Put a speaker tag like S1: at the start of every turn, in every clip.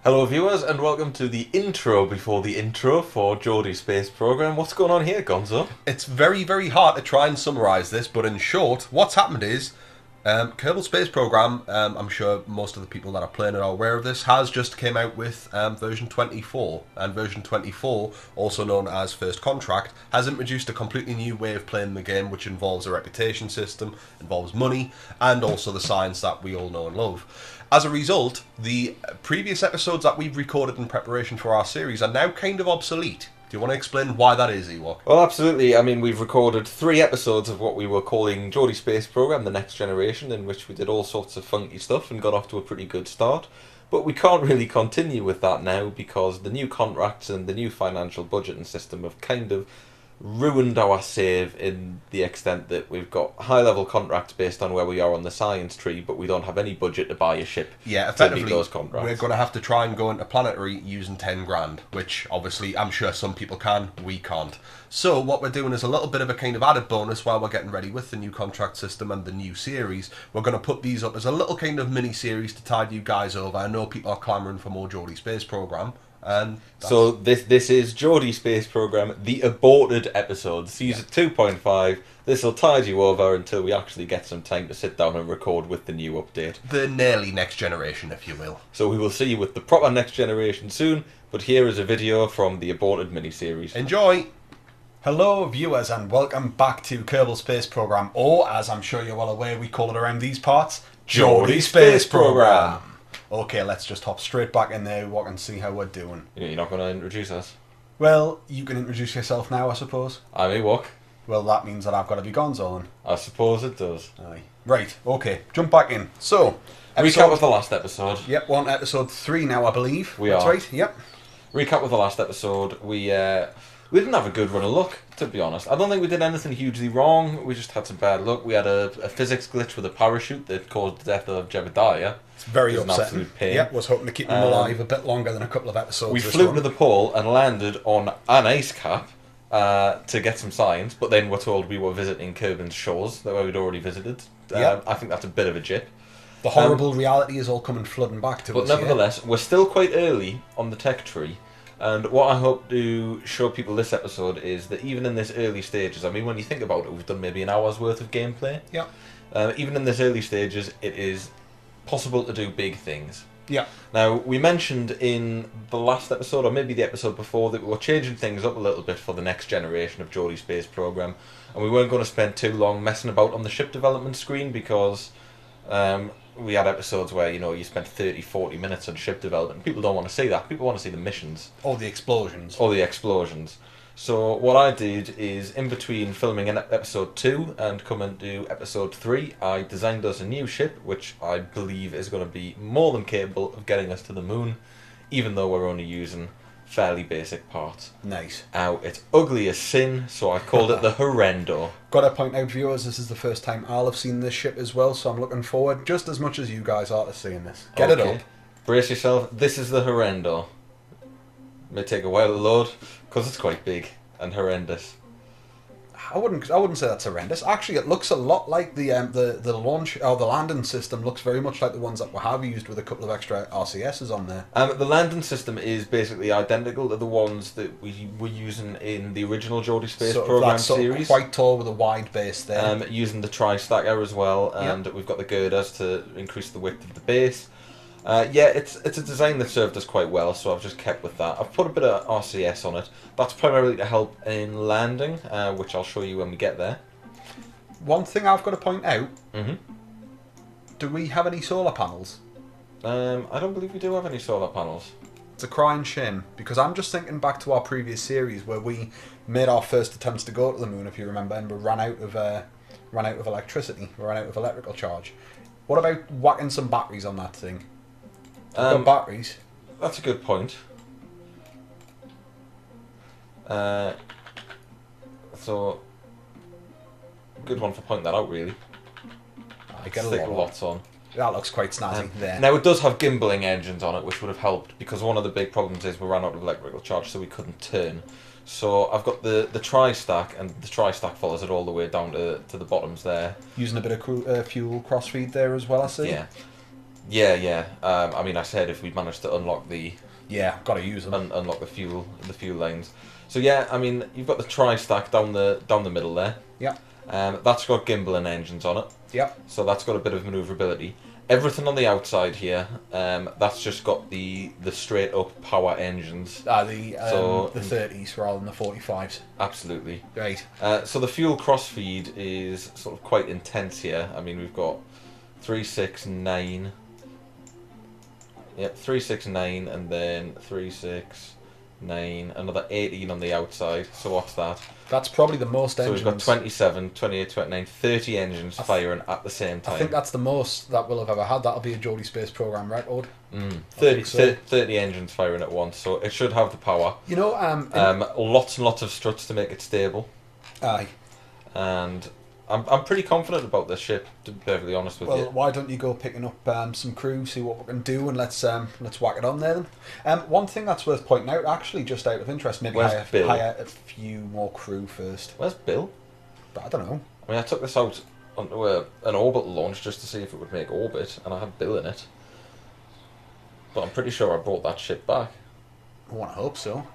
S1: Hello viewers and welcome to the intro before the intro for Geordie Space Program. What's going on here, Gonzo?
S2: It's very hard to try and summarise this, but in short, what's happened is Kerbal Space Program, I'm sure most of the people that are playing it are aware of this, has just came out with version 24. And version 24, also known as First Contract, has introduced a completely new way of playing the game, which involves a reputation system, involves money, and also the science that we all know and love. As a result, the previous episodes that we've recorded in preparation for our series are now kind of obsolete. Do you want to explain why that is, Ewok?
S1: Well, absolutely. I mean, we've recorded 3 episodes of what we were calling Geordie Space Program, The Next Generation, in which we did all sorts of funky stuff and got off to a pretty good start. But we can't really continue with that now because the new contracts and the new financial budgeting system have kind of ruined our save in the extent that we've got high-level contracts based on where we are on the science tree, but we don't have any budget to buy a ship.
S2: Yeah,
S1: to
S2: effectively,
S1: meet those contracts.
S2: We're going to have to try and go into planetary using 10 grand, which obviously I'm sure some people can, we can't. So what we're doing is a little bit of a kind of added bonus while we're getting ready with the new contract system and the new series. We're going to put these up as a little kind of mini-series to tide you guys over. I know people are clamouring for more Geordie Space Program. And
S1: so this is Geordie Space Program, the aborted episode, season 2.5. This will tide you over until we actually get some time to sit down and record with the new update.
S2: The nearly next generation, if you will.
S1: So we will see you with the proper next generation soon, but here is a video from the aborted miniseries.
S2: Enjoy!
S3: Hello viewers and welcome back to Kerbal Space Program, or as I'm sure you're well aware we call it around these parts,
S1: Geordie Space Program.
S3: Okay, let's just hop straight back in there and see how we're doing.
S1: You're not going to introduce us?
S3: Well, you can introduce yourself now, I suppose.
S1: I'm Ewok.
S3: Well, that means that I've got to be Gonzo then.
S1: I suppose it does.
S3: Aye. Right, okay, jump back in. So,
S1: recap of the last episode.
S3: Yep, we're on episode 3 now, I believe.
S1: That's
S3: right, yep.
S1: Recap of the last episode. We didn't have a good run of luck, to be honest. I don't think we did anything hugely wrong. We just had some bad luck. We had a physics glitch with a parachute that caused the death of Jebediah.
S3: It's very upsetting.
S1: An absolute pain.
S3: Yep, was hoping to keep him alive a bit longer than a couple of episodes.
S1: We flew to the pole and landed on an ice cap to get some science, but then we're told we were visiting Kerbin's shores that we'd already visited. I think that's a bit of a jip.
S3: The horrible reality is all coming flooding back to us.
S1: But nevertheless, we're still quite early on the tech tree. And what I hope to show people this episode is that even in this early stages, I mean, when you think about it, we've done maybe an hour's worth of gameplay.
S3: Yeah.
S1: Even in this early stages, it is possible to do big things.
S3: Yeah.
S1: Now, we mentioned in the last episode, or maybe the episode before, that we were changing things up a little bit for the next generation of Geordie Space Program. And we weren't going to spend too long messing about on the ship development screen because we had episodes where, you know, you spent 30, 40 minutes on ship development. People don't want to see that. People want to see the missions.
S3: Or the explosions.
S1: Or the explosions. So what I did is, in between filming in episode 2 and coming to episode 3, I designed us a new ship, which I believe is going to be more than capable of getting us to the moon, even though we're only using fairly basic parts.
S3: Nice.
S1: Now, it's ugly as sin, so I called it the Horrendo.
S3: Got to point out, viewers, this is the first time I'll have seen this ship as well, so I'm looking forward just as much as you guys are to seeing this. Get it up.
S1: Brace yourself. This is the Horrendo. May take a while to load, because it's quite big and horrendous.
S3: I wouldn't say that's horrendous. Actually, it looks a lot like the launch or the landing system looks very much like the ones that we have used with a couple of extra RCSs on there.
S1: The landing system is basically identical to the ones that we were using in the original Geordie Space Program series.
S3: Quite tall with a wide base there.
S1: Using the tri-stacker as well, and we've got the girders to increase the width of the base. It's a design that served us quite well, so I've just kept with that. I've put a bit of RCS on it. That's primarily to help in landing, which I'll show you when we get there.
S3: One thing I've got to point out, do we have any solar panels?
S1: I don't believe we do have any solar panels.
S3: It's a crying shame, because I'm just thinking back to our previous series where we made our first attempts to go to the moon, if you remember, and we ran out of electricity, we ran out of electrical charge. What about whacking some batteries on that thing? Got batteries.
S1: That's a good point. So, good one for pointing that out, really.
S3: I get
S1: Stick lots on.
S3: That looks quite snazzy there.
S1: Now, it does have gimballing engines on it, which would have helped, because one of the big problems is we ran out of electrical charge, so we couldn't turn. So I've got the tri-stack, and the tri-stack follows it all the way down to the bottoms there.
S3: Using a bit of fuel crossfeed there as well, I see.
S1: Yeah. Yeah, yeah. I mean, I said if we managed to unlock the
S3: Yeah, got to use them.
S1: unlock the fuel lines. So yeah, I mean, you've got the tri-stack down the middle there.
S3: Yeah,
S1: That's got gimbal and engines on it,
S3: yeah.
S1: so that's got a bit of manoeuvrability. Everything on the outside here, that's just got the straight up power engines.
S3: The 30s rather than the 45s.
S1: Absolutely.
S3: Right.
S1: So the fuel crossfeed is sort of quite intense here. I mean, we've got 369. Yep, 369, and then 369, another 18 on the outside. So what's that?
S3: That's probably the most engines.
S1: So we've got 27, 28, 29, 30 engines firing at the same time.
S3: I think that's the most that we'll have ever had. That'll be a Geordie Space Program record.
S1: 30 engines firing at once, so it should have the power.
S3: You know,
S1: Lots and lots of struts to make it stable.
S3: Aye.
S1: And I'm pretty confident about this ship, to be perfectly honest with you.
S3: Well, why don't you go picking up some crew, see what we can do, and let's whack it on there then. One thing that's worth pointing out, actually, just out of interest, maybe
S1: Where's Bill?
S3: hire a few more crew first.
S1: Where's Bill?
S3: But I don't know.
S1: I mean, I took this out onto an orbital launch just to see if it would make orbit, and I had Bill in it. But I'm pretty sure I brought that ship back.
S3: I want to hope so.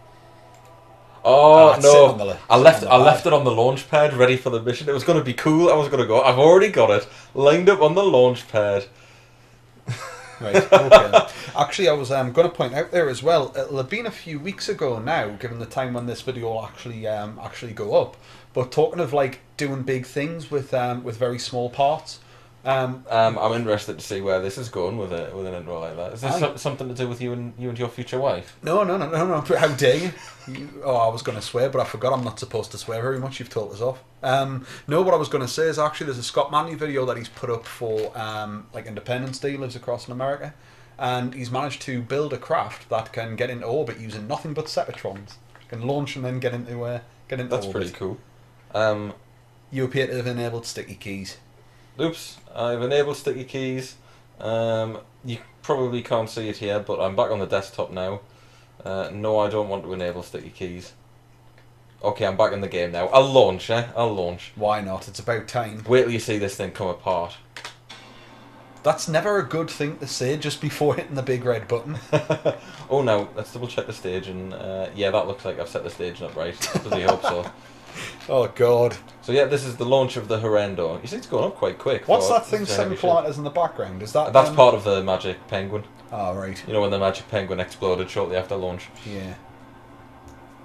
S1: Oh
S3: it's sitting on
S1: no!
S3: the
S1: I left it on the launch pad, ready for the mission. It was going to be cool. I was going to go. I've already got it lined up on the launch pad.
S3: Right. Okay. Actually, I was going to point out there as well. It'll have been a few weeks ago now, given the time when this video will actually go up. But talking of like doing big things with very small parts.
S1: I'm interested to see where this is going with an intro like that. Is this something to do with you and your future wife?
S3: No. How dare you? Oh, I was going to swear, but I forgot I'm not supposed to swear very much. You've told us off. No, what I was going to say is actually there's a Scott Manley video that he's put up for like Independence Day. He lives across in America, and he's managed to build a craft that can get into orbit using nothing but Separatrons. Can launch and then get into
S1: That's
S3: orbit.
S1: pretty cool.
S3: You appear to have enabled sticky keys.
S1: Oops, I've enabled sticky keys. You probably can't see it here, but I'm back on the desktop now. No, I don't want to enable sticky keys. Okay, I'm back in the game now. I'll launch, I'll launch.
S3: Why not? It's about time.
S1: Wait till you see this thing come apart.
S3: That's never a good thing to say just before hitting the big red button.
S1: Oh no, let's double check the stage, and yeah, that looks like I've set the stage up right. Bloody hope so.
S3: Oh god.
S1: So yeah, this is the launch of the Horrendo. You see it's going up quite quick.
S3: What's that thing 7 kilometres in the background? Is that...
S1: That's part of the Magic Penguin.
S3: Oh, right.
S1: You know when the Magic Penguin exploded shortly after launch?
S3: Yeah.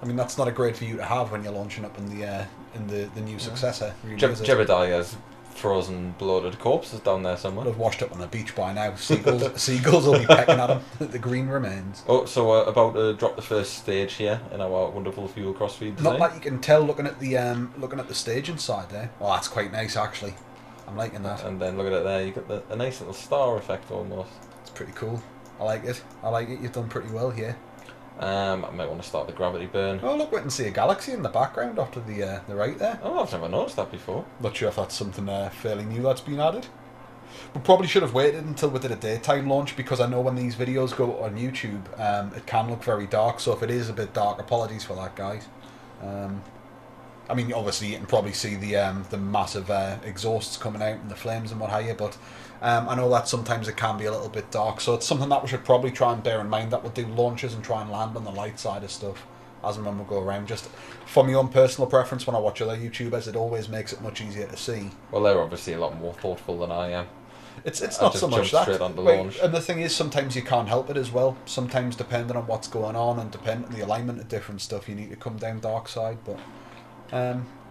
S3: I mean, that's not a great view to have when you're launching up in the new successor. Really,
S1: Jebediah's frozen, bloated corpses down there somewhere.
S3: Would have washed up on the beach by now. Seagulls will be pecking at him. The green remains.
S1: Oh, so about to drop the first stage here in our wonderful fuel crossfeed design.
S3: Not like you can tell looking at the stage inside there. Oh, that's quite nice actually. I'm liking that.
S1: And then look at it there. You got a nice little star effect almost.
S3: It's pretty cool. I like it. You've done pretty well here.
S1: I might want to start the gravity burn.
S3: Oh, look, we can see a galaxy in the background off to the right there.
S1: Oh, I've never noticed that before.
S3: Not sure if that's something fairly new that's been added. We probably should have waited until we did a daytime launch, because I know when these videos go on YouTube, it can look very dark. So if it is a bit dark, apologies for that, guys. I mean, obviously you can probably see the massive exhausts coming out and the flames and what have you, but I know that sometimes it can be a little bit dark, so it's something that we should probably try and bear in mind, that we'll do launches and try and land on the light side of stuff as and when we go around. Just for my own personal preference, when I watch other YouTubers, it always makes it much easier to see.
S1: Well, they're obviously a lot more thoughtful than I am.
S3: It's not so much that.
S1: Straight on the launch.
S3: And the thing is, sometimes you can't help it as well. Sometimes, depending on what's going on and depending on the alignment of different stuff, you need to come down dark side. But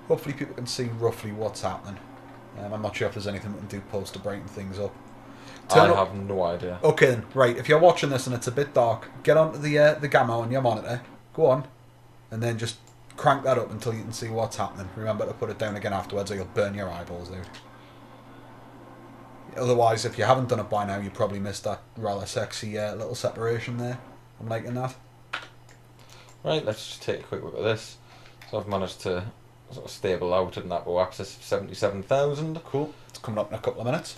S3: hopefully people can see roughly what's happening. I'm not sure if there's anything we can do post to brighten things up.
S1: I have no idea.
S3: Okay then, right, if you're watching this and it's a bit dark, get onto the gamma on your monitor, go on, and then just crank that up until you can see what's happening. Remember to put it down again afterwards or you'll burn your eyeballs out. Otherwise, if you haven't done it by now, you probably missed that rather sexy little separation there. I'm liking that.
S1: Right, let's just take a quick look at this. So I've managed to sort of stable out at an Apple axis of 77,000.
S3: Cool. It's coming up in a couple of minutes.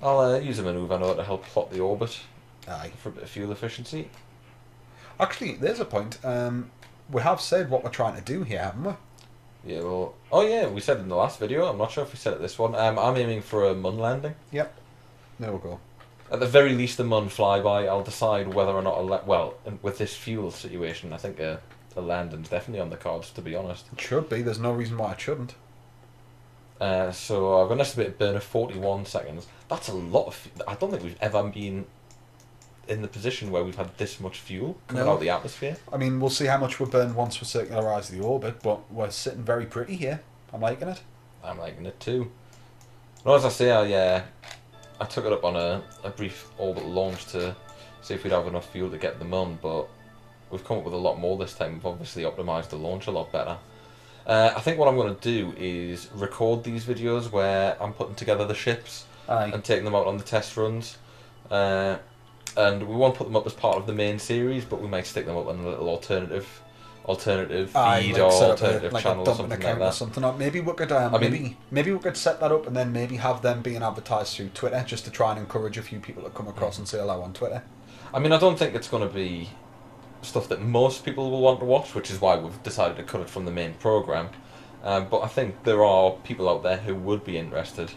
S1: I'll use a manoeuvre now to help plot the orbit.
S3: Aye.
S1: For a bit of fuel efficiency.
S3: Actually, there's a point. We have said what we're trying to do here, haven't we?
S1: Yeah, well... Oh yeah, we said it in the last video. I'm not sure if we said it this one. I'm aiming for a Mun landing.
S3: Yep. There we go.
S1: At the very least a Mun flyby. I'll decide whether or not... well, with this fuel situation, I think a landing's definitely on the cards, to be honest.
S3: It should be. There's no reason why it shouldn't.
S1: So I've got an estimated burn of 41 seconds. That's a lot of... I don't think we've ever been in the position where we've had this much fuel coming out of the atmosphere.
S3: I mean, we'll see how much we burn once we circularise the orbit, but we're sitting very pretty here. I'm liking it.
S1: I'm liking it too. Well, as I say, I took it up on a brief orbital launch to see if we'd have enough fuel to get the Mun, but we've come up with a lot more this time. We've obviously optimised the launch a lot better. I think what I'm going to do is record these videos where I'm putting together the ships and taking them out on the test runs. And we won't put them up as part of the main series, but we might stick them up on a little alternative feed or alternative channel or something like that.
S3: Or something. Or maybe we could maybe we could set that up and then maybe have them being advertised through Twitter just to try and encourage a few people to come across and say hello on Twitter.
S1: I mean, I don't think it's going to be stuff that most people will want to watch, which is why we've decided to cut it from the main programme. But I think there are people out there who would be interested.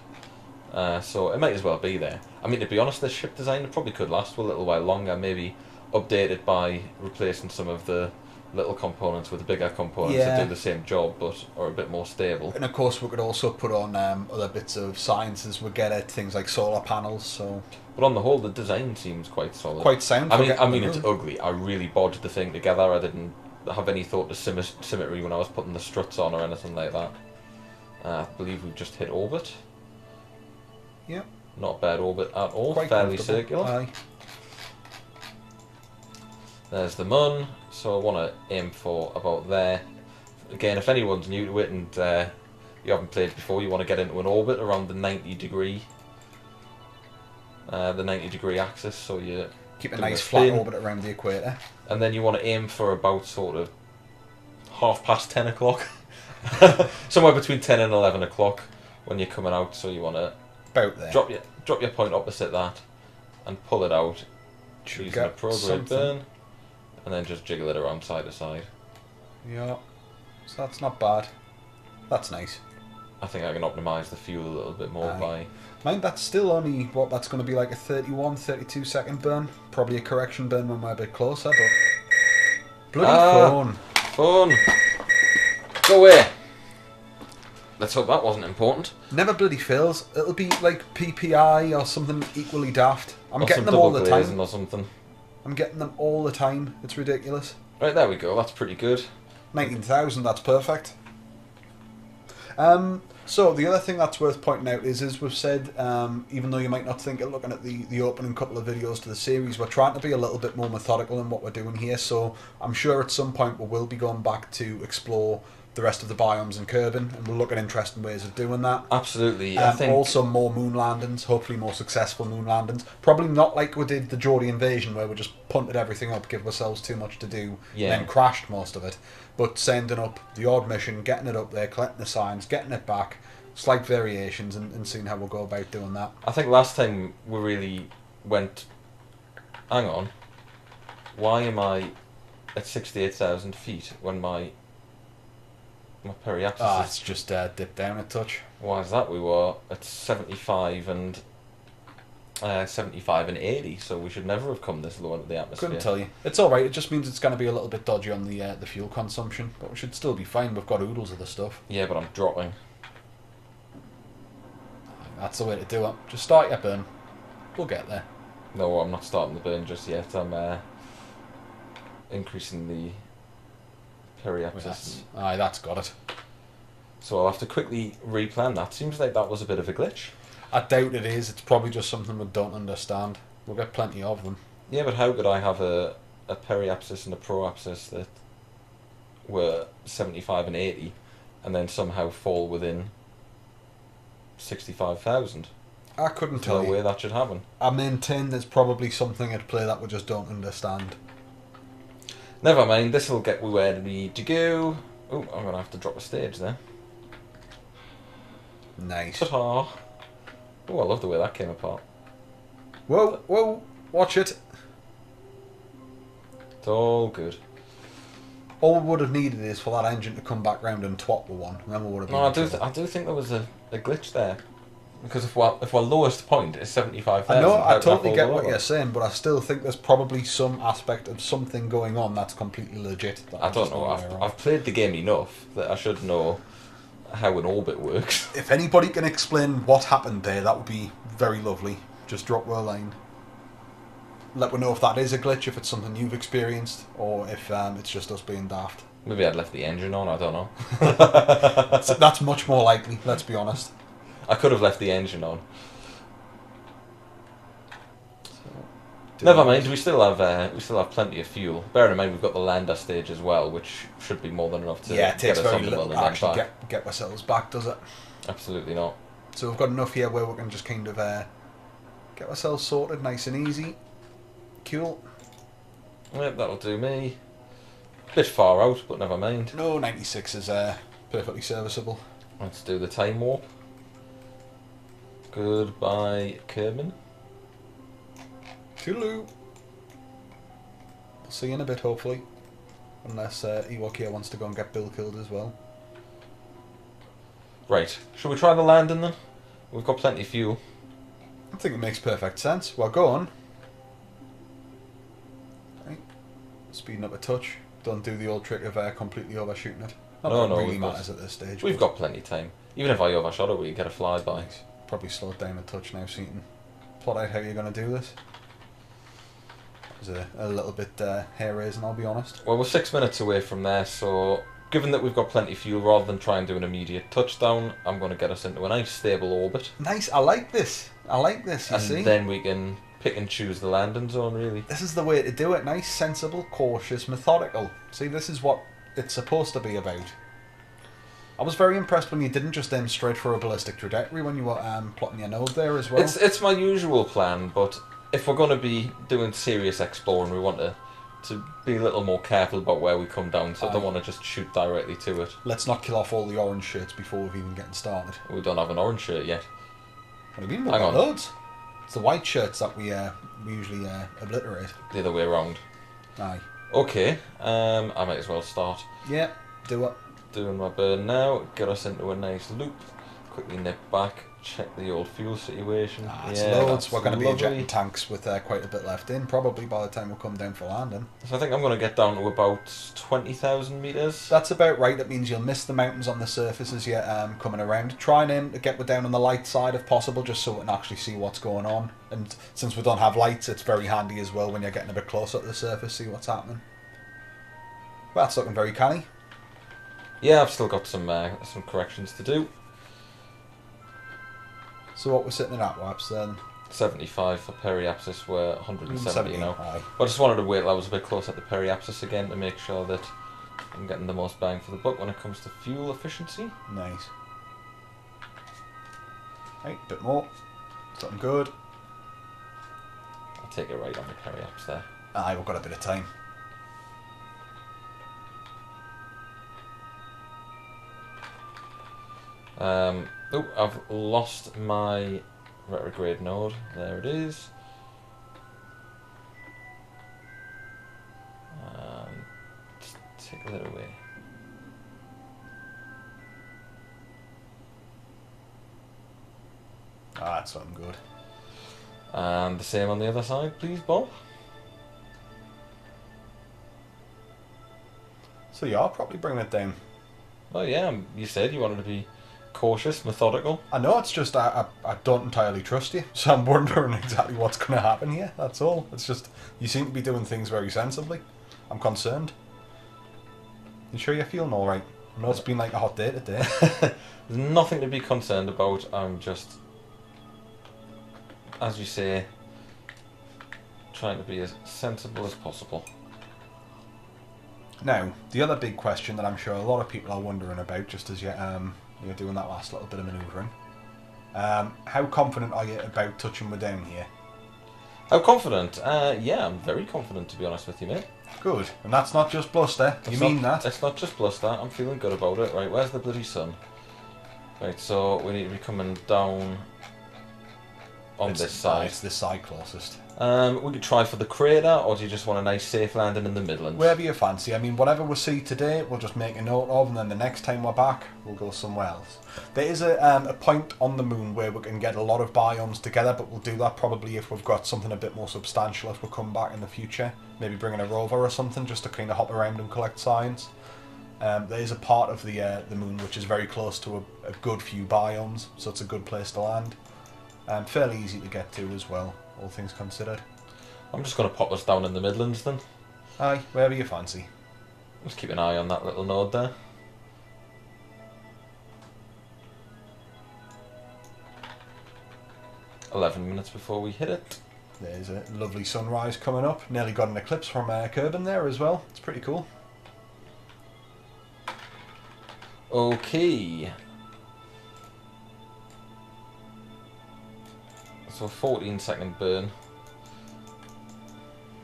S1: So it might as well be there. I mean, to be honest, this ship design probably could last for a little while longer, maybe updated by replacing some of the little components with the bigger components that do the same job but are a bit more stable.
S3: And of course we could also put on other bits of science as we get at things like solar panels. So,
S1: but on the whole, the design seems quite solid.
S3: Quite sound.
S1: I mean, it's ugly. I really bodged the thing together. I didn't have any thought to symmetry when I was putting the struts on or anything like that. I believe we've just hit orbit.
S3: Yep.
S1: Not a bad orbit at all.
S3: Quite
S1: fairly circular.
S3: Aye.
S1: There's the Mun, so I want to aim for about there. Again, if anyone's new to it and you haven't played before, you want to get into an orbit around the 90 degree axis, so you
S3: keep a nice flat orbit around the equator.
S1: And then you want to aim for about sort of 10 o'clock, somewhere between 10 and 11 o'clock when you're coming out. So you want to
S3: about there.
S1: Drop your point opposite that, and pull it out using a prograde burn, and then just jiggle it around side to side.
S3: Yeah, so that's not bad. That's nice.
S1: I think I can optimise the fuel a little bit more by...
S3: Mind, that's still only, that's going to be like a 32 second burn. Probably a correction burn when we're a bit closer, but... Bloody phone.
S1: Go away. Let's hope that wasn't important.
S3: Never bloody fails. It'll be like PPI or something equally daft. I'm getting them all the time.
S1: Or something.
S3: I'm getting them all the time. It's ridiculous.
S1: Right, there we go. That's pretty good.
S3: 19,000, that's perfect. So the other thing that's worth pointing out is, as we've said, even though you might not think it looking at the opening couple of videos to the series, we're trying to be a little bit more methodical in what we're doing here. So I'm sure at some point we will be going back to explore the rest of the biomes in Kerbin, and we'll look at interesting ways of doing that.
S1: Absolutely. I think
S3: also more moon landings, hopefully more successful moon landings. Probably not like we did the Geordie invasion, where we just punted everything up, give ourselves too much to do, and then crashed most of it. But sending up the odd mission, getting it up there, collecting the signs, getting it back, slight variations, and seeing how we'll go about doing that.
S1: I think last time we really went... Hang on. Why am I at 68,000 feet when my periapsis
S3: it's just dipped down a touch.
S1: Why is that? We were at 75 and 80, so we should never have come this low into the atmosphere.
S3: Couldn't tell you. It's alright, it just means it's going to be a little bit dodgy on the fuel consumption, but we should still be fine. We've got oodles of the stuff.
S1: Yeah, but I'm dropping.
S3: That's the way to do it. Just start your burn. We'll get there.
S1: No, I'm not starting the burn just yet. I'm increasing the periapsis.
S3: Aye, that's got it.
S1: So I'll have to quickly replan that. Seems like that was a bit of a glitch.
S3: I doubt it is. It's probably just something we don't understand. We'll get plenty of them.
S1: Yeah, but how could I have a periapsis and a proapsis that were 75 and 80 and then somehow fall within 65,000?
S3: I couldn't tell you.
S1: No way that should happen.
S3: I maintain there's probably something at play that we just don't understand.
S1: Never mind, this will get me where we need to go. Oh, I'm going to have to drop a stage there.
S3: Nice.
S1: Ta-ta. Oh, I love the way that came apart.
S3: Whoa, whoa, watch it.
S1: It's all good.
S3: All we would have needed is for that engine to come back round and twat with one, and then we would have been
S1: No,
S3: in trouble.
S1: I do think there was a glitch there. Because if our lowest point is 75,000...
S3: I know, I totally get what you're saying, but I still think there's probably some aspect of something going on that's completely legit.
S1: I don't know. I've played the game enough that I should know how an orbit works.
S3: If anybody can explain what happened there, that would be very lovely. Just drop her a line. Let me know if that is a glitch, if it's something you've experienced, or if it's just us being daft.
S1: Maybe I'd left the engine on, I don't know.
S3: That's much more likely, let's be honest.
S1: I could have left the engine on. Never mind, we still have plenty of fuel. Bear in mind we've got the lander stage as well, which should be more than enough to
S3: it takes
S1: get us
S3: very
S1: on the
S3: little
S1: world
S3: to
S1: and then
S3: actually
S1: back.
S3: get ourselves back, does it?
S1: Absolutely not.
S3: So we've got enough here where we can just kind of get ourselves sorted nice and easy. Cool.
S1: Yep, that'll do me. Bit far out, but never mind.
S3: No, 96 is perfectly serviceable.
S1: Let's do the time warp. Goodbye, Kerman.
S3: Toodaloo. We'll see you in a bit, hopefully. Unless Ewok here wants to go and get Bill killed as well.
S1: Right, shall we try the landing then? We've got plenty of fuel.
S3: I think it makes perfect sense. Well, go on. Right. Speeding up a touch. Don't do the old trick of completely overshooting it. Not that it really matters at this stage.
S1: We've got plenty of time. Even if I overshot it, we get a flyby.
S3: Probably slow it down a touch now so you can plot out how you're going to do this. It was a little bit hair-raising, I'll be honest.
S1: Well, we're 6 minutes away from there, so given that we've got plenty of fuel, rather than try and do an immediate touchdown, I'm going to get us into a nice stable orbit.
S3: Nice, I like this. I like this, you see.
S1: And then we can pick and choose the landing zone, really.
S3: This is the way to do it. Nice, sensible, cautious, methodical. See, this is what it's supposed to be about. I was very impressed when you didn't just aim straight for a ballistic trajectory when you were plotting your node there as well.
S1: It's my usual plan, but if we're going to be doing serious exploring, we want to be a little more careful about where we come down, so I don't want to just shoot directly to it.
S3: Let's not kill off all the orange shirts before we've even getting started.
S1: We don't have an orange shirt yet.
S3: What do you mean? We've got loads. It's the white shirts that we usually obliterate.
S1: The other way around.
S3: Aye.
S1: Okay, I might as well start.
S3: Yeah, do it.
S1: Doing my burn now, get us into a nice loop, quickly nip back, check the old fuel situation.
S3: It's loads. We're going to be ejecting tanks with quite a bit left in, probably by the time we come down for landing.
S1: So I think I'm going to get down to about 20,000 metres.
S3: That's about right. That means you'll miss the mountains on the surface as you're coming around. Try and aim to get down on the light side if possible, just so we can actually see what's going on. And since we don't have lights, it's very handy as well when you're getting a bit closer to the surface, see what's happening. Well, that's looking very canny.
S1: Yeah, I've still got some corrections to do.
S3: So what we're sitting at WAPs then?
S1: 75 for periapsis, we're 170 now.
S3: Aye.
S1: But I just wanted to wait till I was a bit closer to periapsis again to make sure that I'm getting the most bang for the buck when it comes to fuel efficiency.
S3: Nice. Right, bit more. Something good.
S1: I'll take it right on the periapsis there.
S3: Aye, we've got a bit of time.
S1: I've lost my retrograde node. There it is. Just take that away.
S3: That's something good.
S1: And the same on the other side, please, Bob.
S3: So you are probably bringing it down.
S1: Oh yeah, you said you wanted to be cautious, methodical.
S3: I know, it's just I don't entirely trust you, so I'm wondering exactly what's going to happen here, that's all. It's just, you seem to be doing things very sensibly. I'm concerned. You sure you're feeling alright? I know it's been like a hot day today.
S1: There's nothing to be concerned about, I'm just, as you say, trying to be as sensible as possible.
S3: Now, the other big question that I'm sure a lot of people are wondering about, just as you're doing that last little bit of manoeuvring, how confident are you about touching me down here?
S1: How confident? Yeah, I'm very confident, to be honest with you, mate.
S3: Good. And that's not just bluster. You mean that?
S1: It's not just bluster. I'm feeling good about it. Right, where's the bloody sun? Right, so we need to be coming down on this side.
S3: It's this side closest.
S1: We could try for the crater, or do you just want a nice safe landing in the Midlands?
S3: Wherever you fancy. I mean, whatever we see today, we'll just make a note of, and then the next time we're back, we'll go somewhere else. There is a point on the moon where we can get a lot of biomes together, but we'll do that probably if we've got something a bit more substantial if we come back in the future. Maybe bringing a rover or something just to kind of hop around and collect signs. There is a part of the moon which is very close to a good few biomes, so it's a good place to land. Fairly easy to get to as well, all things considered.
S1: I'm just going to pop us down in the Midlands then.
S3: Aye, wherever you fancy.
S1: Just keep an eye on that little node there. "11 minutes before we hit it."
S3: There's a lovely sunrise coming up. Nearly got an eclipse from Kerbin there as well. It's pretty cool.
S1: Okay. So 14-second burn.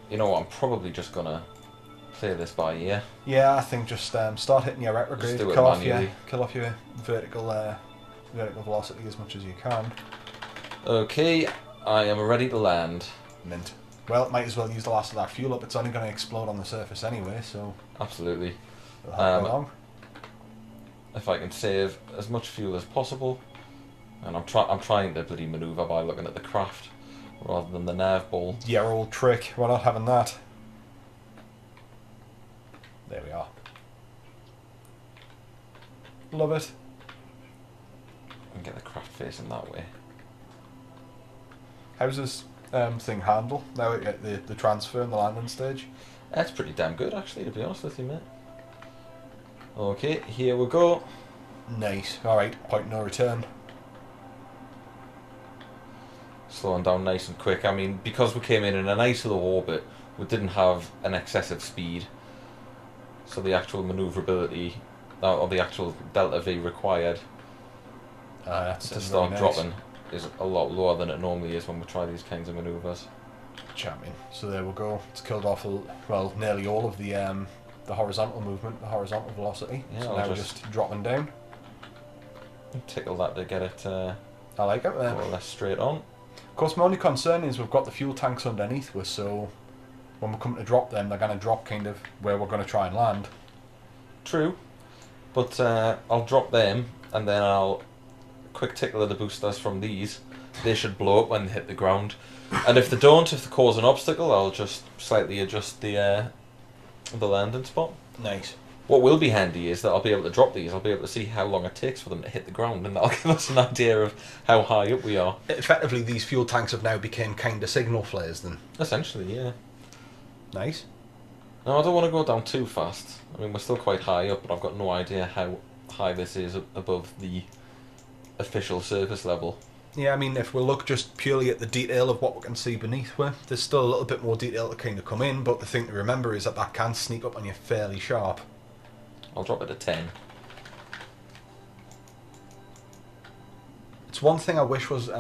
S1: You know what, I'm probably just going to play this by ear.
S3: Yeah, I think just start hitting your retrograde,
S1: do it
S3: kill off your vertical velocity as much as you can.
S1: Okay, I am ready to land.
S3: Mint. Well, might as well use the last of that fuel up. It's only going to explode on the surface anyway, so
S1: Absolutely.
S3: we'll have to go along.
S1: If I can save as much fuel as possible, and I'm trying to bloody manoeuvre by looking at the craft rather than the nav ball.
S3: Your old trick. We're not having that. There we are. Love it.
S1: And get the craft facing that way.
S3: How's this thing handle now we get the transfer and the landing stage?
S1: That's pretty damn good actually, to be honest with you, mate. Okay, here we go.
S3: Nice. Alright, point no return.
S1: Slowing down nice and quick. I mean, because we came in a nice low orbit, we didn't have an excessive speed, so the actual manoeuvrability, or the actual delta V required
S3: That's
S1: to start dropping is a lot lower than it normally is when we try these kinds of manoeuvres.
S3: Champion. So there we go. It's killed off, well, nearly all of the horizontal movement, the horizontal velocity.
S1: Yeah,
S3: so
S1: I'll
S3: now we're just dropping down.
S1: Tickle that to get it
S3: I like it.
S1: more or less straight on.
S3: Of course, my only concern is we've got the fuel tanks underneath us, so when we come to drop them, they're going to drop kind of where we're going to try and land.
S1: True, but I'll drop them and then I'll quick tickle of the boosters from these. They should blow up when they hit the ground, and if they don't, if they cause an obstacle, I'll just slightly adjust the landing spot.
S3: Nice.
S1: What will be handy is that I'll be able to drop these. I'll be able to see how long it takes for them to hit the ground, and that'll give us an idea of how high up we are.
S3: Effectively, these fuel tanks have now become kind of signal flares then.
S1: Essentially, yeah.
S3: Nice.
S1: No, I don't want to go down too fast. I mean, we're still quite high up, but I've got no idea how high this is above the official surface level.
S3: Yeah, I mean, if we look just purely at the detail of what we can see beneath, there's still a little bit more detail to kind of come in, but the thing to remember is that that can sneak up on you fairly sharp.
S1: I'll drop it to 10.
S3: It's one thing I wish was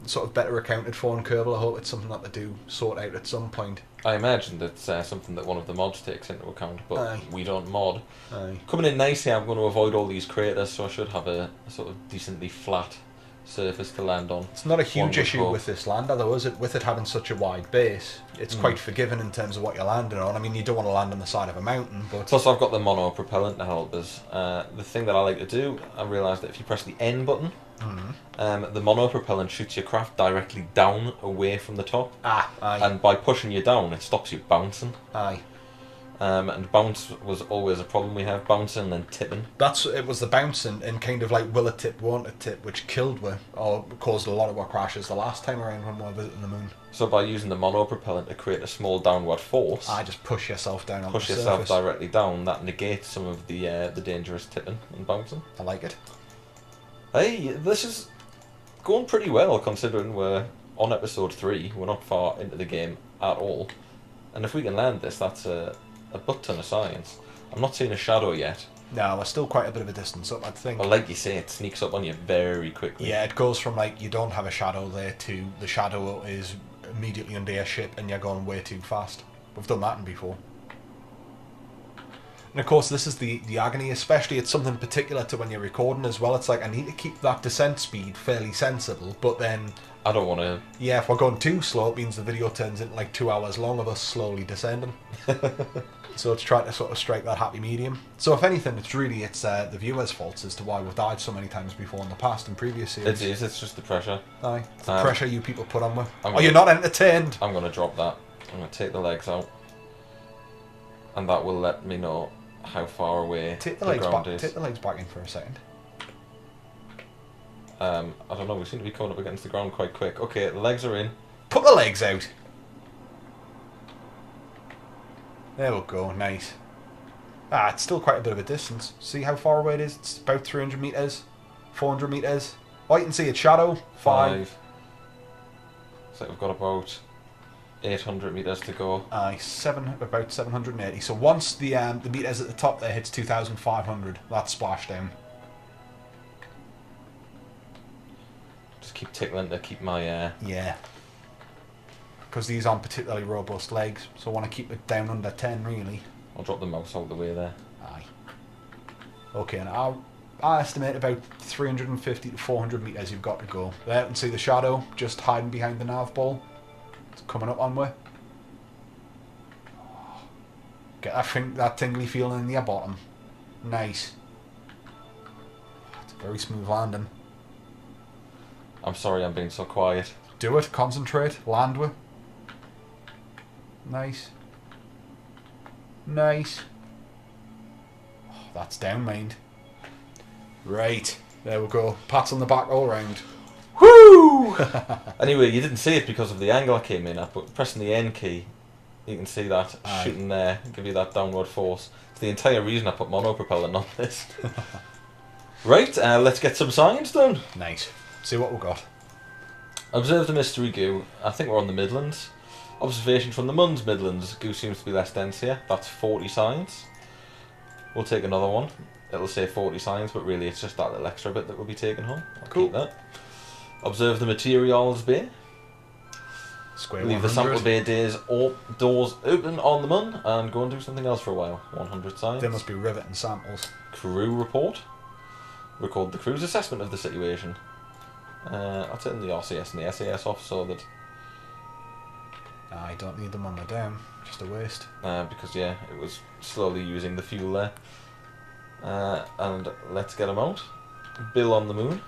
S3: sort of better accounted for in Kerbal. I hope it's something that they do sort out at some point.
S1: I imagine that's something that one of the mods takes into account, but
S3: Aye.
S1: we don't mod.
S3: Aye.
S1: Coming in nicely, I'm going to avoid all these craters, so I should have a sort of decently flat surface to land on.
S3: It's not a
S1: One
S3: huge
S1: would
S3: issue
S1: hope.
S3: with this lander, though, is it? With it having such a wide base, it's quite forgiving in terms of what you're landing on. I mean, you don't want to land on the side of a mountain, but
S1: Plus, I've got the mono propellant to help us. The thing that I like to do, I realised that if you press the N button, the mono propellant shoots your craft directly down away from the top,
S3: aye,
S1: and by pushing you down, it stops you bouncing.
S3: aye.
S1: And bounce was always a problem we have, bouncing and then tipping.
S3: It was the bouncing and kind of like will it tip, won't it tip, which killed me or caused a lot of our crashes the last time around when we were visiting the moon.
S1: So by using the mono propellant to create a small downward force,
S3: I just push yourself down on
S1: push
S3: the
S1: yourself
S3: surface.
S1: directly down, that negates some of the dangerous tipping and bouncing.
S3: I like it.
S1: Hey, this is going pretty well considering we're on episode 3. We're not far into the game at all. And if we can land this, that's a butt ton of science. I'm not seeing a shadow yet.
S3: No, we're still quite a bit of a distance up, I think.
S1: But like you say, it sneaks up on you very quickly.
S3: Yeah, it goes from like you don't have a shadow there to the shadow is immediately under your ship and you're going way too fast. We've done that before. And of course, this is the agony, especially it's something particular to when you're recording as well. It's like, I need to keep that descent speed fairly sensible, but then,
S1: I don't want to.
S3: yeah, if we're going too slow, it means the video turns into like 2 hours long of us slowly descending. So it's trying to sort of strike that happy medium. So if anything, it's the viewers' faults as to why we've died so many times before in the past and previous series.
S1: It is. It's just the pressure.
S3: Aye, it's the pressure you people put on with.
S1: I'm
S3: You're not entertained.
S1: I'm going to drop that. I'm going to take the legs out, and that will let me know how far away
S3: Take the
S1: ground
S3: legs back.
S1: is.
S3: Take the legs back in for a second.
S1: I don't know. We seem to be coming up against the ground quite quick. Okay, the legs are in.
S3: Put the legs out. There we go. Nice. It's still quite a bit of a distance. See how far away it is? It's about 300 metres, 400 metres. Oh, you can see its shadow. 5.
S1: So we've got about 800 metres to go.
S3: Aye, about 780. So once the metres at the top there hits 2,500, that's splashdown.
S1: Just keep tickling to keep my
S3: Yeah. Because these aren't particularly robust legs, so I want to keep it down under 10 really.
S1: I'll drop the mouse out the way there.
S3: Aye. Okay, and I estimate about 350 to 400 metres you've got to go. There you can see the shadow just hiding behind the nav ball. It's coming up on way. Get that tingly feeling in your bottom. Nice. It's a very smooth landing.
S1: I'm sorry I'm being so quiet.
S3: Do it, concentrate, land with. Nice. Nice. Oh, that's down, mind. Right. There we go. Pats on the back all round.
S1: Woo! Anyway, you didn't see it because of the angle I came in at, but pressing the N key, you can see that shooting there, give you that downward force. It's the entire reason I put monopropellant on this. Right, let's get some science done.
S3: Nice. See what we've got.
S1: Observe the mystery goo. I think we're on the Midlands. Observation from the Munns Midlands. Goo seems to be less dense here. That's 40 signs. We'll take another one. It'll say 40 signs, but really it's just that little extra bit that we'll be taking home. I'll keep that. Observe the materials bay.
S3: Square
S1: Leave
S3: 100.
S1: the sample bay doors open on the Mun and go and do something else for a while. 100 signs.
S3: They must be riveting samples.
S1: Crew report. Record the crew's assessment of the situation. I'll turn the RCS and the SAS off so that...
S3: I don't need them on the down. Just a waste.
S1: Because, yeah, it was slowly using the fuel there. And let's get them out. Bill on the moon.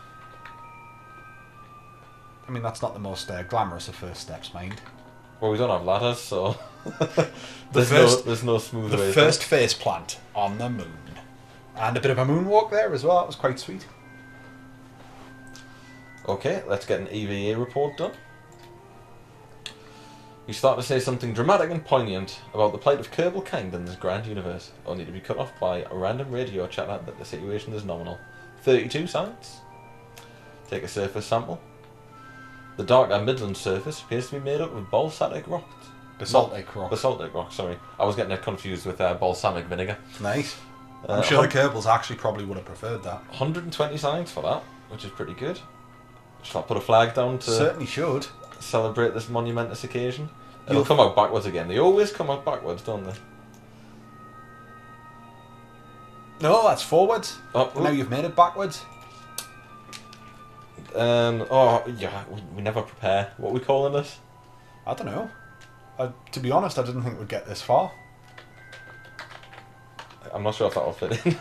S3: I mean, that's not the most glamorous of first steps, mind.
S1: Well, we don't have ladders, so...
S3: there's
S1: no smooth
S3: the
S1: way.
S3: The first face plant on the moon. And a bit of a moonwalk there as well. That was quite sweet.
S1: Okay, let's get an EVA report done. You start to say something dramatic and poignant about the plight of Kerbal kind in this grand universe, only to be cut off by a random radio chatter that the situation is nominal. 32 signs. Take a surface sample. The darker Midland surface appears to be made up of balsamic rock.
S3: Basaltic rock.
S1: Basaltic rock, sorry. I was getting it confused with balsamic vinegar.
S3: Nice. I'm sure the Kerbals actually probably would have preferred that.
S1: 120 signs for that, which is pretty good. Shall I put a flag down to...
S3: Certainly should.
S1: Celebrate this monumentous occasion? It'll come out backwards again. They always come out backwards, don't they?
S3: No, that's forwards.
S1: Oh,
S3: now you've made it backwards.
S1: Oh, yeah, we never prepare. What are we calling this?
S3: I don't know. To be honest, I didn't think we'd get this far.
S1: I'm not sure if that'll fit in.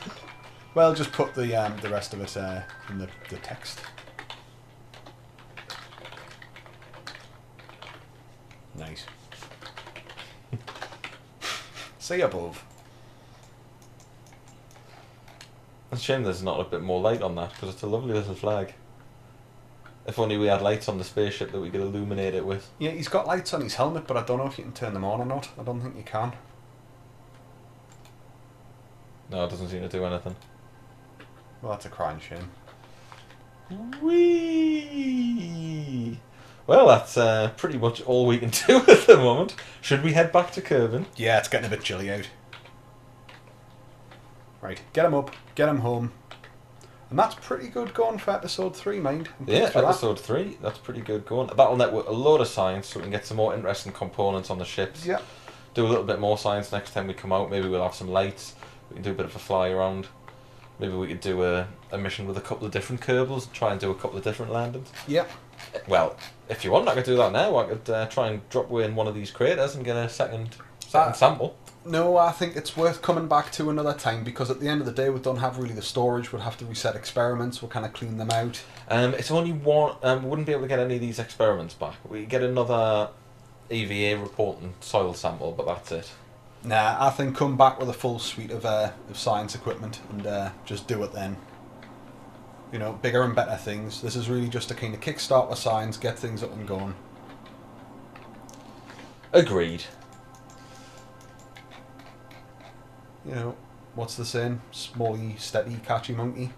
S3: Well, just put the rest of it in the text. Nice. See above.
S1: It's a shame there's not a bit more light on that, because it's a lovely little flag. If only we had lights on the spaceship that we could illuminate it with.
S3: Yeah, he's got lights on his helmet, but I don't know if you can turn them on or not. I don't think you can.
S1: No, it doesn't seem to do anything.
S3: Well, that's a crying shame.
S1: Whee! Well, that's pretty much all we can do at the moment. Should we head back to Kerbin?
S3: Yeah, it's getting a bit chilly out. Right, get him up, get him home. And that's pretty good going for episode 3, mind.
S1: Yeah, episode 3, that's pretty good going. That'll network a load of science so we can get some more interesting components on the ships.
S3: Yeah.
S1: Do a little bit more science next time we come out. Maybe we'll have some lights. We can do a bit of a fly around. Maybe we could do a mission with a couple of different Kerbals, try and do a couple of different landings.
S3: Yep.
S1: Well, if you want, I could do that now. I could try and drop away in one of these craters and get a second sample.
S3: No, I think it's worth coming back to another time, because at the end of the day we don't have really the storage. We'll have to reset experiments, we'll kind of clean them out.
S1: It's only one. We wouldn't be able to get any of these experiments back. We get another EVA report and soil sample, but that's it.
S3: Nah, I think come back with a full suite of science equipment and just do it then. You know, bigger and better things. This is really just to kind of kickstart with science, get things up and going.
S1: Agreed.
S3: You know, what's the saying? Smally, steady, catchy monkey.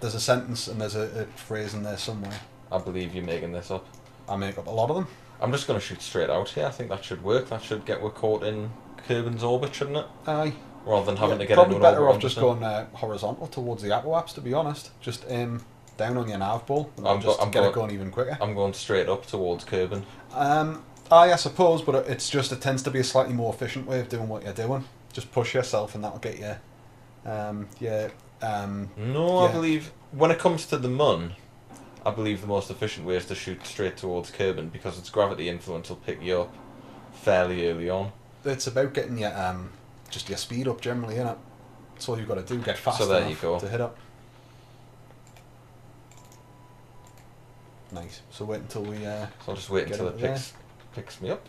S3: There's a sentence and there's a phrase in there somewhere.
S1: I believe you're making this up.
S3: I make up a lot of them.
S1: I'm just going to shoot straight out here. I think that should work. That should get caught in Kerbin's orbit, shouldn't it?
S3: Aye.
S1: Rather than having to get
S3: probably
S1: into an
S3: better
S1: orbit
S3: off just going horizontal towards the aquawaps, to be honest. Just aim down on your nav ball and
S1: I'm
S3: get it going even quicker.
S1: I'm going straight up towards Kerbin.
S3: I suppose, but it tends to be a slightly more efficient way of doing what you're doing. Just push yourself and that'll get you.
S1: I believe when it comes to the Mun, I believe the most efficient way is to shoot straight towards Kerbin, because its gravity influence will pick you up fairly early on.
S3: It's about getting your just your speed up generally, innit? That's all you've got to do. Get fast
S1: there
S3: enough
S1: you go.
S3: to hit up. Nice. So wait until we.
S1: So I'll just wait until it picks me up.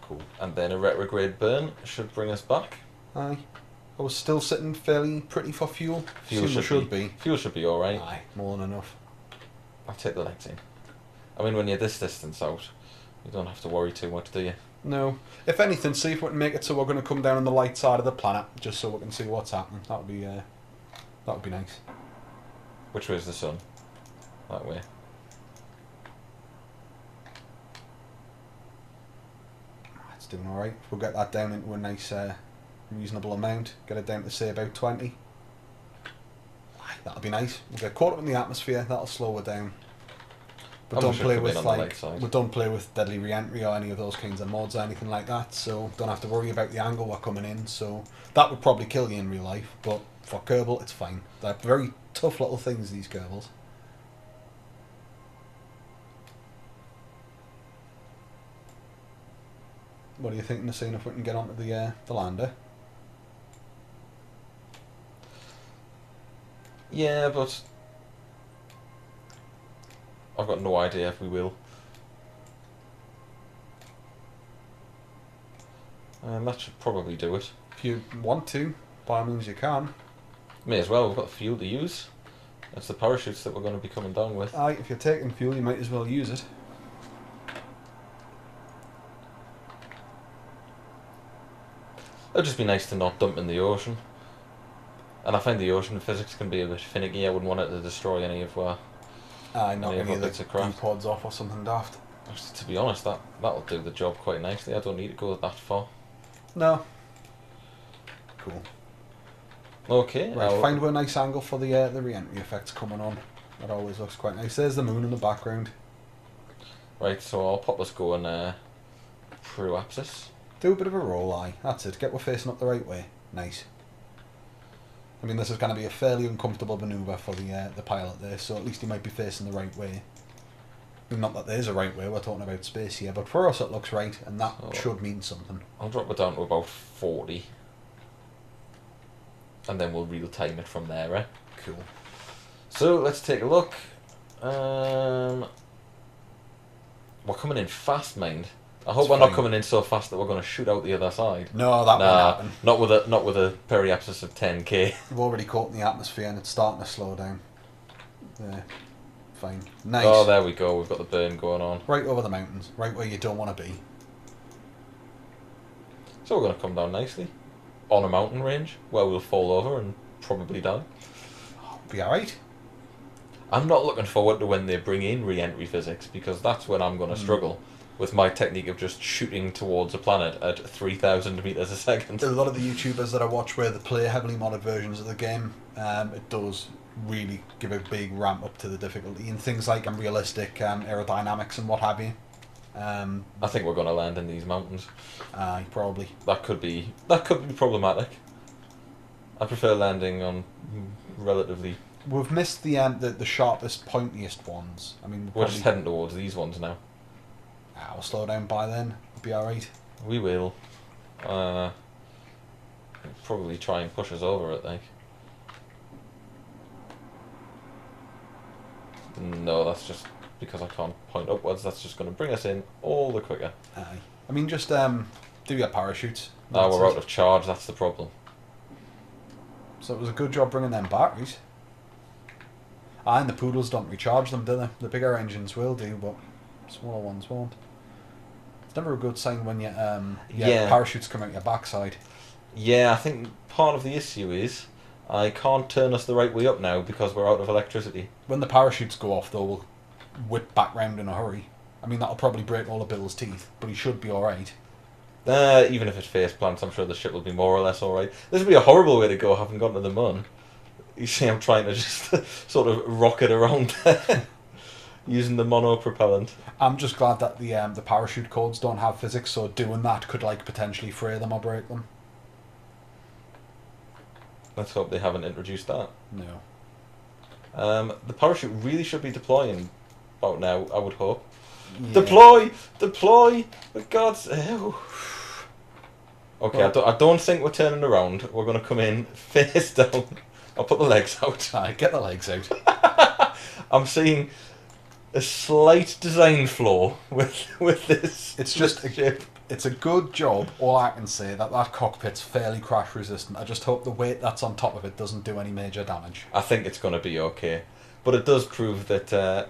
S1: Cool. And then a retrograde burn should bring us back.
S3: Aye. I was still sitting fairly pretty for fuel.
S1: Fuel should be. Fuel should be alright.
S3: Aye, more than enough.
S1: I'll take the legs in. I mean, when you're this distance out, you don't have to worry too much, do you?
S3: No. If anything, see if we can make it so we're going to come down on the light side of the planet, just so we can see what's happening. That would be nice.
S1: Which way is the sun? That way.
S3: It's doing alright. We'll get that down into a nice, reasonable amount. Get it down to, say, about 20. That'll be nice. We'll get caught up in the atmosphere. That'll slow her down. But don't play with deadly re-entry or any of those kinds of mods or anything like that. So don't have to worry about the angle we're coming in. So that would probably kill you in real life. But for Kerbal, it's fine. They're very tough little things, these Kerbals. What are you thinking of seeing if we can get onto the lander?
S1: Yeah, but I've got no idea if we will. And that should probably do it.
S3: If you want to, by all means you can.
S1: May as well, we've got fuel to use. That's the parachutes that we're going to be coming down with.
S3: Aye, if you're taking fuel, you might as well use it.
S1: It'd just be nice to not dump in the ocean. And I find the ocean physics can be a bit finicky. I wouldn't want it to destroy any of our
S3: not any of the
S1: bits of craft.
S3: pods off or something daft.
S1: Actually, to be honest, that'll do the job quite nicely. I don't need to go that far.
S3: No. Cool.
S1: Okay.
S3: Right, find a nice angle for the re-entry effects coming on. That always looks quite nice. There's the moon in the background.
S1: Right, so I'll pop us going pro-apsis.
S3: Do a bit of a roll, aye. That's it. Get we're facing up the right way. Nice. I mean, this is going to be a fairly uncomfortable manoeuvre for the pilot there, so at least he might be facing the right way. I mean, not that there's a right way, we're talking about space here, but for us it looks right, and that should mean something.
S1: I'll drop it down to about 40. And then we'll real time it from there, eh?
S3: Cool.
S1: So, let's take a look. We're coming in fast, mind. I hope we're not coming in so fast that we're going to shoot out the other side.
S3: No, that won't happen.
S1: Not with a periapsis of 10k.
S3: We've already caught in the atmosphere and it's starting to slow down. Yeah, fine. Nice.
S1: Oh, there we go. We've got the burn going on.
S3: Right over the mountains, right where you don't want to be.
S1: So we're going to come down nicely. On a mountain range, where we'll fall over and probably die.
S3: Be alright.
S1: I'm not looking forward to when they bring in re-entry physics, because that's when I'm going to struggle with my technique of just shooting towards a planet at 3,000 meters a second.
S3: A lot of the YouTubers that I watch where they play heavily modded versions of the game, it does really give a big ramp up to the difficulty in things like unrealistic aerodynamics and what have you.
S1: I think we're going to land in these mountains.
S3: Probably.
S1: That could be problematic. I prefer landing on relatively.
S3: We've missed the sharpest, pointiest ones. I mean,
S1: We're just heading towards these ones now.
S3: We'll slow down by then. We'll be alright.
S1: We will. Probably try and push us over it, like. No, that's just because I can't point upwards. That's just going to bring us in all the quicker.
S3: Aye. I mean, just do your parachutes.
S1: Oh, we're out of charge. That's the problem.
S3: So it was a good job bringing them batteries. And the poodles don't recharge them, do they? The bigger engines will do, but smaller ones won't. It's never a good sign when you parachutes come out your backside.
S1: Yeah, I think part of the issue is I can't turn us the right way up now because we're out of electricity.
S3: When the parachutes go off, though, we'll whip back round in a hurry. I mean, that'll probably break all of Bill's teeth, but he should be alright.
S1: Even if it face plants, I'm sure the ship will be more or less alright. This would be a horrible way to go, having gone to the moon. You see, I'm trying to just sort of rocket around there using the monopropellant.
S3: I'm just glad that the parachute codes don't have physics, so doing that could potentially fray them or break them.
S1: Let's hope they haven't introduced that.
S3: No.
S1: The parachute really should be deploying about now, I would hope.
S3: Yeah.
S1: Deploy! Deploy! For God's sake. Okay, I don't think we're turning around. We're going to come in face down. I'll put the legs out.
S3: Get the legs out.
S1: I'm seeing a slight design flaw with this.
S3: It's just
S1: ship.
S3: It's a good job. All I can say that cockpit's fairly crash resistant. I just hope the weight that's on top of it doesn't do any major damage.
S1: I think it's going to be okay, but it does prove that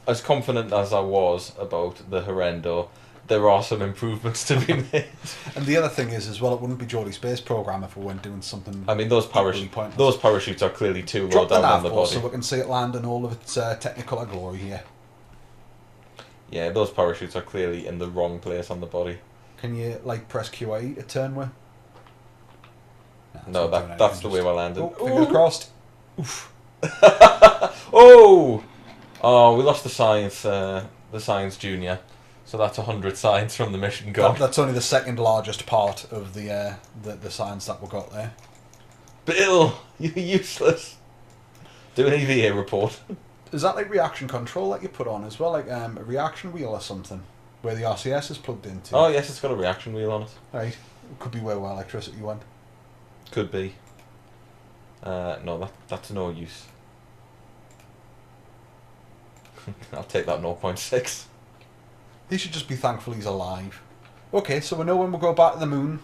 S1: as confident as I was about the Horrendo, there are some improvements to be made.
S3: And the other thing is, as well, it wouldn't be Geordie Space Program if we weren't doing something.
S1: I mean, those parachutes are clearly too low down on the body.
S3: So we can see it land in all of its Technicolor glory here.
S1: Yeah, those parachutes are clearly in the wrong place on the body.
S3: Can you press QA to turn with?
S1: No, that's the way we're landing.
S3: Fingers crossed.
S1: Oof. Oh, we lost the science junior. So that's 100 science from the mission gone.
S3: That's only the second largest part of the science that we got there.
S1: Bill, you're useless. Do an EVA report.
S3: Is that reaction control that you put on as well? A reaction wheel or something? Where the RCS is plugged into?
S1: Oh yes, it's got a reaction wheel on it.
S3: Right. It could be where electricity went.
S1: Could be. No, that's no use. I'll take that 0.6.
S3: He should just be thankful he's alive. Okay, so we know when we go back to the moon.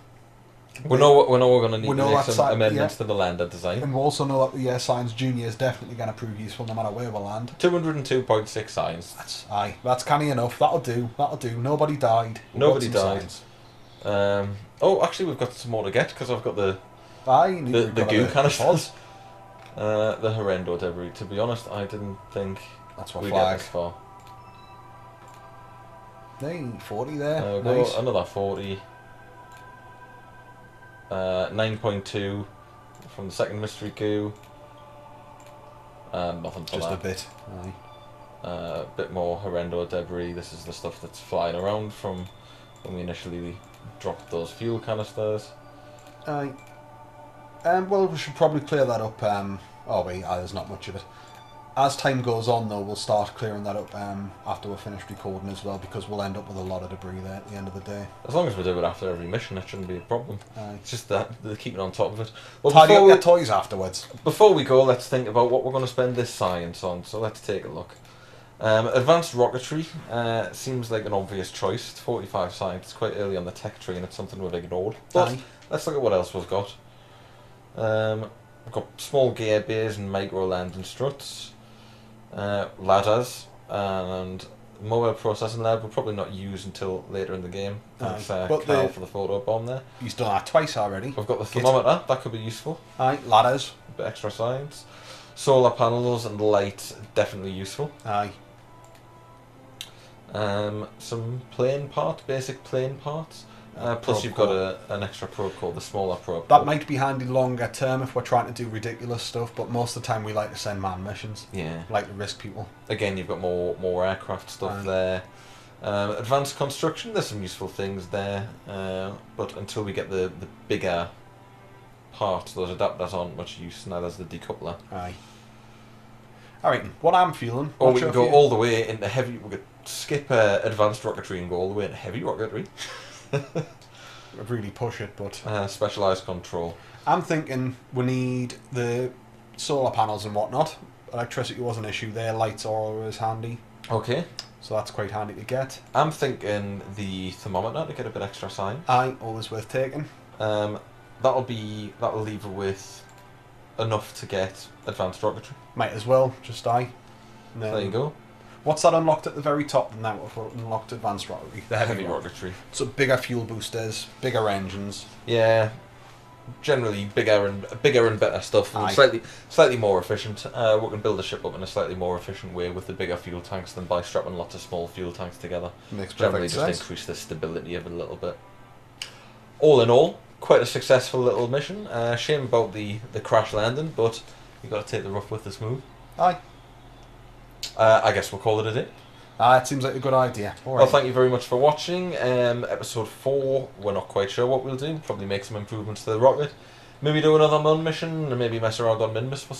S1: We know we're going to need to make some amendments to the lander design.
S3: And we also know that the Science Junior is definitely going to prove useful no matter where we land.
S1: 202.6 science.
S3: That's canny enough. That'll do. Nobody died.
S1: Nobody died. Actually, we've got some more to get because I've got the goo canisters. The Horrendo debris. To be honest, I didn't think we'd get this far.
S3: 40 there. Nice.
S1: Another 40. 9.2 from the second mystery goo. Nothing for
S3: Just
S1: that.
S3: a bit.
S1: A bit more Horrendo debris. This is the stuff that's flying around from when we initially dropped those fuel canisters.
S3: Well, we should probably clear that up. There's not much of it. As time goes on, though, we'll start clearing that up after we're finished recording as well, because we'll end up with a lot of debris there at the end of the day.
S1: As long as we do it after every mission, it shouldn't be a problem. It's just that they're keeping on top of it. Well,
S3: tidy up your toys afterwards.
S1: Before we go, let's think about what we're going to spend this science on. So let's take a look. Advanced rocketry seems like an obvious choice. It's 45 science. It's quite early on the tech tree, and it's something we've ignored. But let's look at what else we've got. We've got small gear bays and micro landing struts. Ladders and mobile processing lab we'll probably not use until later in the game. Thanks Carl for the photo bomb there.
S3: He's done that twice already.
S1: We've got the thermometer, that could be useful.
S3: Ladders.
S1: A bit extra science. Solar panels and light, definitely useful. Some basic plane parts. Plus you've got an extra probe called the smaller probe.
S3: That might be handy longer term if we're trying to do ridiculous stuff, but most of the time we like to send manned missions.
S1: Yeah.
S3: We like to risk people.
S1: Again, you've got more aircraft stuff there. Advanced construction, there's some useful things there, but until we get the bigger part, those adapters aren't much use. Now there's the decoupler.
S3: Aye. Alright, what I'm feeling...
S1: Or
S3: not
S1: we
S3: sure
S1: can go
S3: if you-
S1: all the way into heavy... We could skip advanced rocketry and go all the way into heavy rocketry.
S3: really push it, but...
S1: Specialised control.
S3: I'm thinking we need the solar panels and whatnot. Electricity was an issue there, lights are always handy,
S1: Okay.
S3: so that's quite handy to get.
S1: I'm thinking the thermometer to get a bit extra science.
S3: Aye, always worth taking.
S1: That'll leave her with enough to get advanced rocketry.
S3: Might as well, just aye. And then-
S1: There you go.
S3: What's that unlocked at the very top now? What unlocked advanced rocketry? The
S1: Heavy rocketry.
S3: So bigger fuel boosters, bigger engines.
S1: Yeah. Generally bigger and better stuff, and
S3: Aye.
S1: slightly more efficient. We can build a ship up in a slightly more efficient way with the bigger fuel tanks than by strapping lots of small fuel tanks together.
S3: Makes
S1: Generally,
S3: perfect
S1: just
S3: sense.
S1: increase the stability of it a little bit. All in all, quite a successful little mission. Shame about the crash landing, but you got to take the rough with the smooth.
S3: Aye.
S1: I guess we'll call it a day.
S3: It seems like a good idea. All right.
S1: Well, thank you very much for watching. Episode 4, we're not quite sure what we'll do. Probably make some improvements to the rocket. Maybe do another Mun mission, and maybe mess around on Minmus for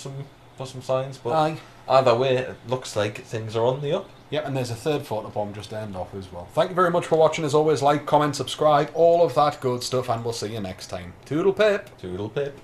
S1: some science. But
S3: Aye.
S1: either way, it looks like things are on the up.
S3: Yep, and there's a third photo bomb just to end off as well. Thank you very much for watching. As always, like, comment, subscribe, all of that good stuff, and we'll see you next time. Toodle pip.
S1: Toodle pip.